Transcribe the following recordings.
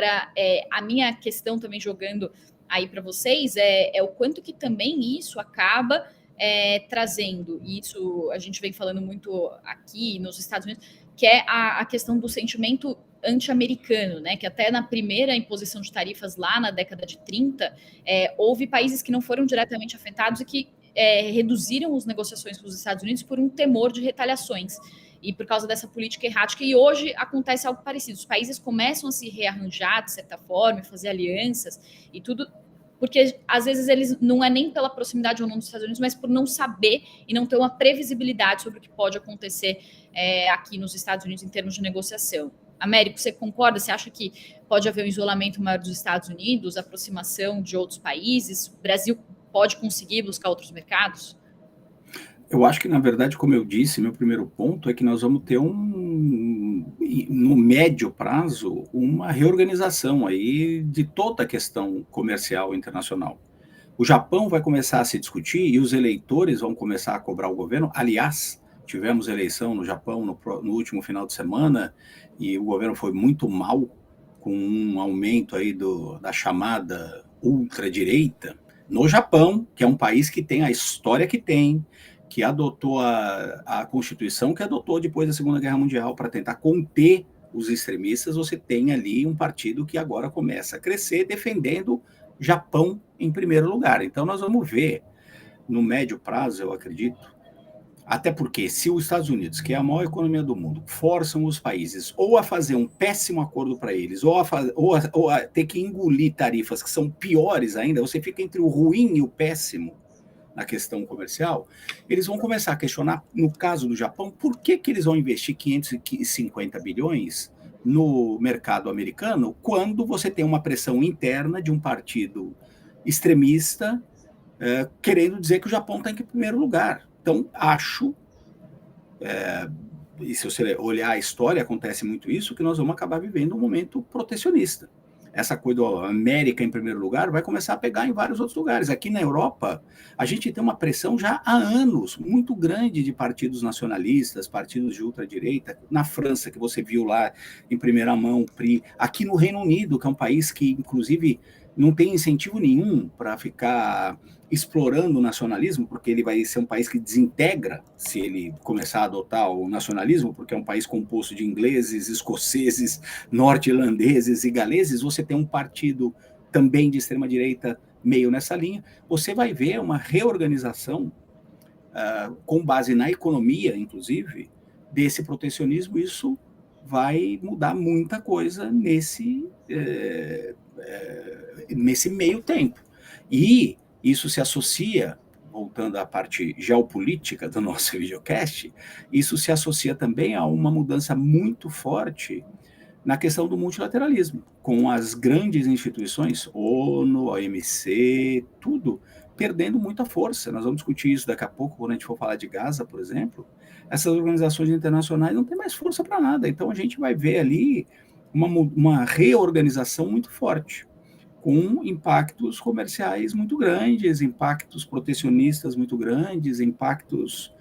Agora, a minha questão também jogando aí para vocês é o quanto que também isso acaba trazendo, e isso a gente vem falando muito aqui nos Estados Unidos, que é a questão do sentimento anti-americano, né? Que até na primeira imposição de tarifas lá na década de 30, houve países que não foram diretamente afetados e que reduziram as negociações com os Estados Unidos por um temor de retaliações e por causa dessa política errática. E hoje acontece algo parecido. Os países começam a se rearranjar de certa forma, fazer alianças e tudo, porque às vezes eles não é nem pela proximidade ou não dos Estados Unidos, mas por não saber e não ter uma previsibilidade sobre o que pode acontecer aqui nos Estados Unidos em termos de negociação. Américo, você concorda? Você acha que pode haver um isolamento maior dos Estados Unidos, aproximação de outros países? O Brasil pode conseguir buscar outros mercados? Eu acho que, na verdade, como eu disse, meu primeiro ponto é que nós vamos ter no médio prazo, uma reorganização aí de toda a questão comercial internacional. O Japão vai começar a se discutir e os eleitores vão começar a cobrar o governo. Aliás, tivemos eleição no Japão no último final de semana e o governo foi muito mal, com um aumento aí da chamada ultradireita no Japão, que é um país que tem a história que adotou a Constituição que adotou depois da Segunda Guerra Mundial para tentar conter os extremistas. Você tem ali um partido que agora começa a crescer defendendo Japão em primeiro lugar. Então nós vamos ver no médio prazo, eu acredito, até porque se os Estados Unidos, que é a maior economia do mundo, forçam os países ou a fazer um péssimo acordo para eles, ou a ter que engolir tarifas que são piores ainda, você fica entre o ruim e o péssimo na questão comercial, eles vão começar a questionar, no caso do Japão, por que eles vão investir 550 bilhões no mercado americano quando você tem uma pressão interna de um partido extremista querendo dizer que o Japão está em primeiro lugar. Então, acho, e se você olhar a história, acontece muito isso, que nós vamos acabar vivendo um momento protecionista. Essa coisa da América em primeiro lugar vai começar a pegar em vários outros lugares. Aqui na Europa, a gente tem uma pressão já há anos muito grande de partidos nacionalistas, partidos de ultradireita. Na França, que você viu lá em primeira mão, PRI. Aqui no Reino Unido, que é um país que, inclusive, não tem incentivo nenhum para ficar explorando o nacionalismo, porque ele vai ser um país que desintegra se ele começar a adotar o nacionalismo, porque é um país composto de ingleses, escoceses, norte-irlandeses e galeses. Você tem um partido também de extrema-direita meio nessa linha. Você vai ver uma reorganização com base na economia, inclusive, desse protecionismo. Isso vai mudar muita coisa nesse meio tempo. E isso se associa, voltando à parte geopolítica do nosso videocast, isso se associa também a uma mudança muito forte na questão do multilateralismo, com as grandes instituições, ONU, OMC, tudo perdendo muita força. Nós vamos discutir isso daqui a pouco, quando a gente for falar de Gaza, por exemplo. Essas organizações internacionais não têm mais força para nada. Então a gente vai ver ali uma reorganização muito forte, com impactos comerciais muito grandes, impactos protecionistas muito grandes, impactos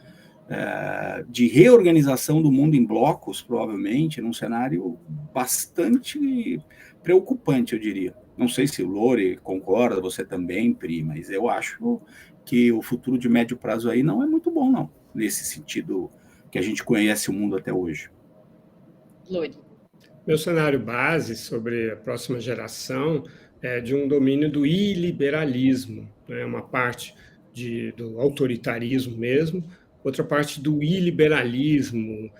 de reorganização do mundo em blocos, provavelmente, num cenário bastante preocupante, eu diria. Não sei se o Lore concorda, você também, Pri, mas eu acho que o futuro de médio prazo aí não é muito bom, não, nesse sentido que a gente conhece o mundo até hoje. Lore. Meu cenário base sobre a próxima geração é de um domínio do iliberalismo, né? Uma parte do autoritarismo mesmo, outra parte do iliberalismo,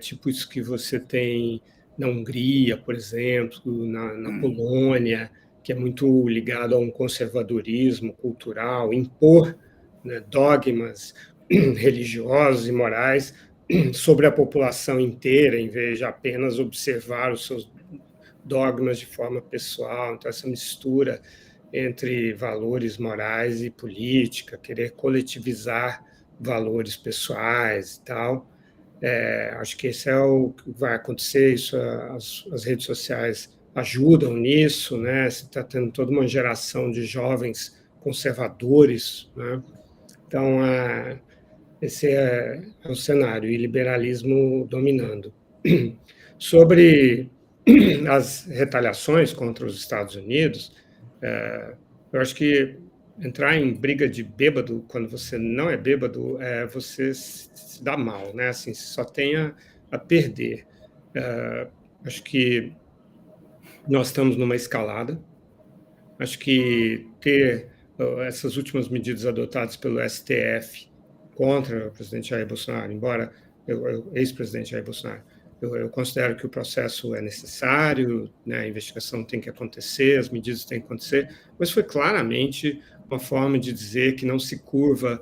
tipo isso que você tem na Hungria, por exemplo, na Polônia, que é muito ligado a um conservadorismo cultural, impor, né, dogmas religiosos e morais sobre a população inteira, em vez de apenas observar os seus dogmas de forma pessoal. Então, essa mistura entre valores morais e política, querer coletivizar valores pessoais e tal. Acho que esse é o que vai acontecer. Isso, as redes sociais ajudam nisso, né? Você está tendo toda uma geração de jovens conservadores, né? Então, esse é o cenário, e liberalismo dominando. Sobre as retaliações contra os Estados Unidos, eu acho que entrar em briga de bêbado, quando você não é bêbado, você se dá mal, né? Assim, só tem a perder. Acho que nós estamos numa escalada. Acho que ter essas últimas medidas adotadas pelo STF contra o presidente Jair Bolsonaro, embora ex-presidente Jair Bolsonaro, eu considero que o processo é necessário, né, a investigação tem que acontecer, as medidas têm que acontecer, mas foi claramente uma forma de dizer que não se curva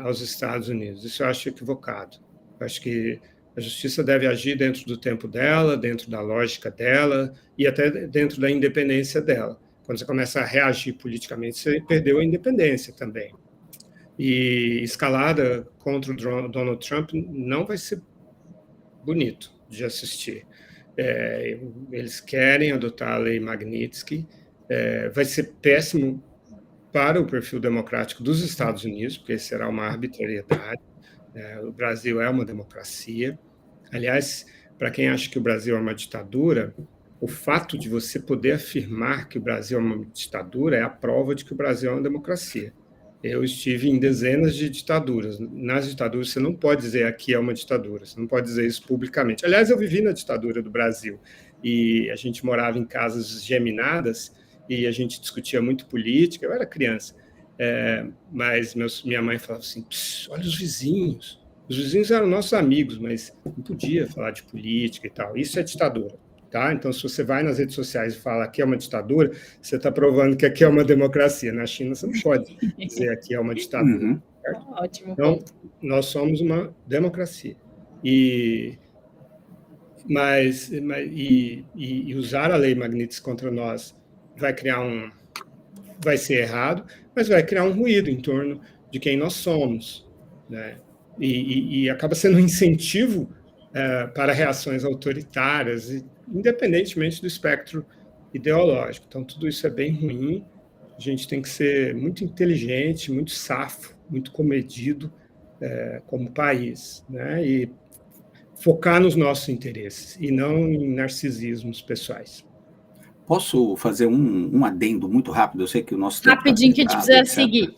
aos Estados Unidos. Isso eu acho equivocado. Eu acho que a justiça deve agir dentro do tempo dela, dentro da lógica dela e até dentro da independência dela. Quando você começa a reagir politicamente, você perdeu a independência também. E escalada contra o Donald Trump não vai ser bonito de assistir. Eles querem adotar a lei Magnitsky, vai ser péssimo para o perfil democrático dos Estados Unidos, porque será uma arbitrariedade. O Brasil é uma democracia. Aliás, para quem acha que o Brasil é uma ditadura, o fato de você poder afirmar que o Brasil é uma ditadura é a prova de que o Brasil é uma democracia. Eu estive em dezenas de ditaduras. Nas ditaduras, você não pode dizer aqui é uma ditadura, você não pode dizer isso publicamente. Aliás, eu vivi na ditadura do Brasil e a gente morava em casas geminadas e a gente discutia muito política. Eu era criança, mas minha mãe falava assim, olha os vizinhos. Os vizinhos eram nossos amigos, mas não podia falar de política e tal. Isso é ditadura. Tá? Então, se você vai nas redes sociais e fala que é uma ditadura, você está provando que aqui é uma democracia. Na China, você não pode dizer aqui é uma ditadura. Ótimo. Então, nós somos uma democracia. E usar a lei Magnitsky contra nós vai ser errado, mas vai criar um ruído em torno de quem nós somos, né? E acaba sendo um incentivo para reações autoritárias, independentemente do espectro ideológico. Então, tudo isso é bem ruim. A gente tem que ser muito inteligente, muito safo, muito comedido como país, né? E focar nos nossos interesses e não em narcisismos pessoais. Posso fazer um adendo muito rápido? Eu sei que o nosso tempo rapidinho que a gente precisa seguir.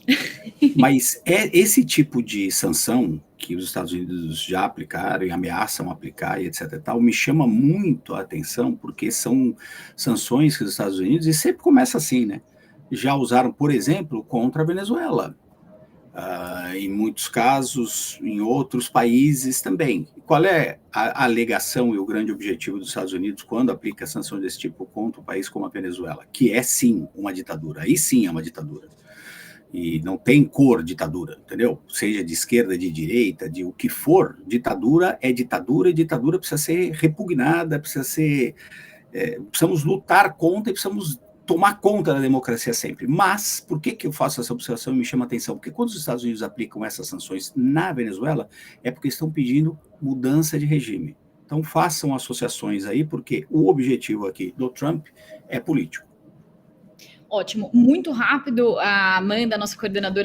Mas esse tipo de sanção que os Estados Unidos já aplicaram e ameaçam aplicar e etc. e tal, me chama muito a atenção, porque são sanções que os Estados Unidos, e sempre começa assim, né? Já usaram, por exemplo, contra a Venezuela. Em muitos casos, em outros países também. Qual é a alegação e o grande objetivo dos Estados Unidos quando aplica sanções desse tipo contra um país como a Venezuela? Que é sim uma ditadura, aí sim é uma ditadura. E não tem cor ditadura, entendeu? Seja de esquerda, de direita, de o que for, ditadura é ditadura, e ditadura precisa ser repugnada, precisamos lutar contra e precisamos tomar conta da democracia sempre. Mas, por que eu faço essa observação e me chama a atenção? Porque quando os Estados Unidos aplicam essas sanções na Venezuela, é porque estão pedindo mudança de regime. Então, façam associações aí, porque o objetivo aqui do Trump é político. Ótimo. Muito rápido, a Amanda, nossa coordenadora